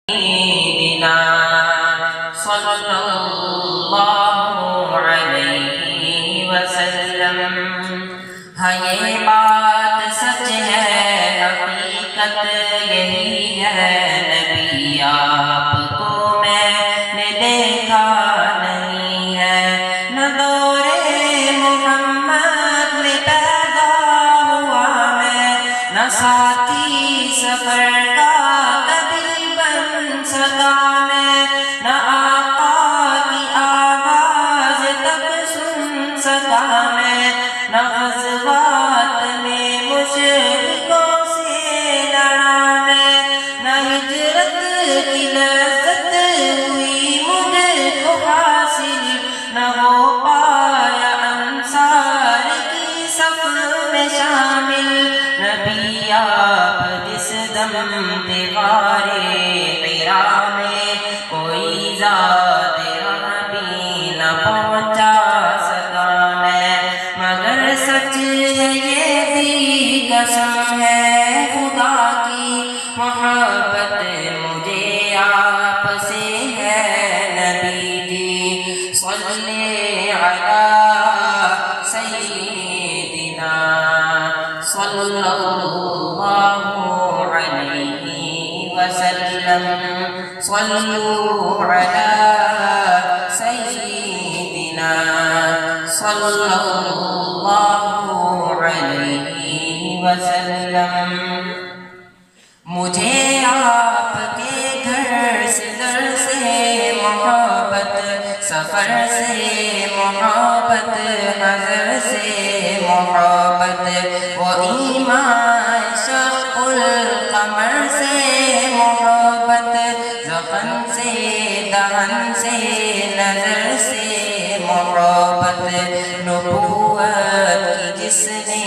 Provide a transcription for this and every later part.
سيدنا صلى الله عليه وسلم. ہاں یہ بات سچ ہے، حقیقت یہی ہے، نبی آپ کو میں نے دیکھا نہیں ہے، نہ دور محمد میں پیدا ہوا میں، نہ ساتھی سفر کا کبھی بن سکا میں، نہ آقا کی آواز تک سن سکا میں، نہ غزوات میں مشرکوں سے لڑا میں، نہ ہجرت کی لذت ہوئی مجھ کو حاصل، نہ ہو پایا انصار کی صف میں شامل. نبی آپ جس دم تھے غارِ حرا میں، کوئی ذات راہ بھی نہ پہنچا سکا میں، مگر سچ ہے یہ بھی قسم ہے خدا کی، محبت مجھے آپ سے ہے. نبی جی صلی علی سیدنا صلی اللہ علیہ وسلم. صلو علی سیدنا صلی اللہ علیہ وسلم. مجھے آپ کے گھر سے در سے محبت، سفر سے محبت، نظر سے محبت، وہ ایمان شق القمر سے محبت، زخم سے دہن سے نظر سے محبت، نبوت کی جس نے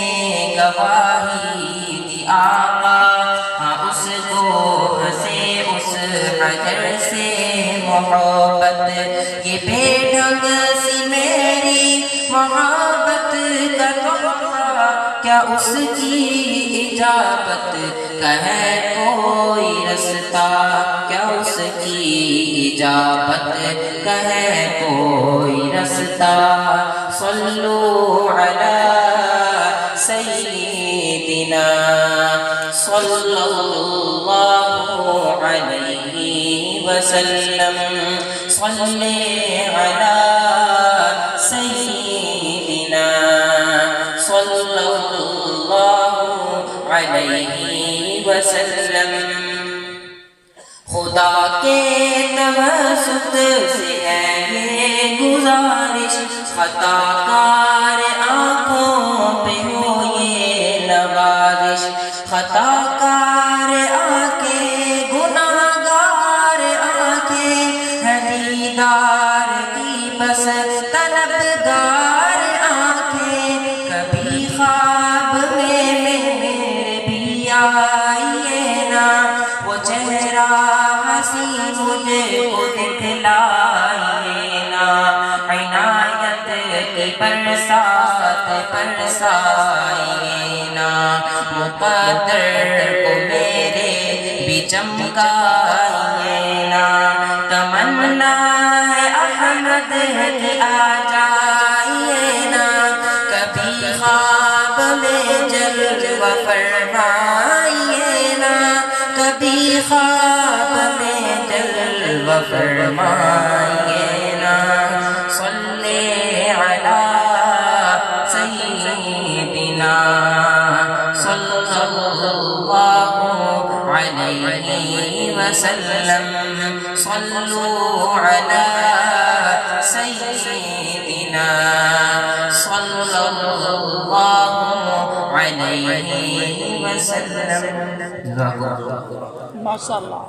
گواہی دی آقا، ہاں اس کو ہنسے اس حجر سے محبت. یہ بے ڈھنگ سی میری محبت کا تحفہ، کیا اس کی اجابت کا ہے کوئی رستہ، کیا اس کی اجابت کا ہے کوئی رستہ. صلو علی سیدنا صلی اللہ علیہ وسلم. صلی علی سیدنا صلی اللہ علیہ وسلم. خدا کے توسط سے ہے یہ گزارش، خطا کار آنکھوں پہ ہو یہ نوازش، خطا کار آنکھیں گناہ گار آنکھیں، ہے دیدار کی بس طلبگار آنکھیں. کبھی خواب میں میرے بھی آئیے نا، وہ چہرہ حسین مجھے کو دکھلائیے نا، عنایت کی برسات برسائیے نا، مقدر کو میرے بھی چمکائیے نا. تمنا ہے احمد کہ آ جائیے نا، کبھی خواب میں جلوہ فرمائیے نا، کبھی خواب میں جلوہ فرمائیے نا. صلی علی سیدنا صلی اللہ علیہ وسلم. صلو علی سیدنا صلی اللہ علیہ وسلم. ماشاء اللہ.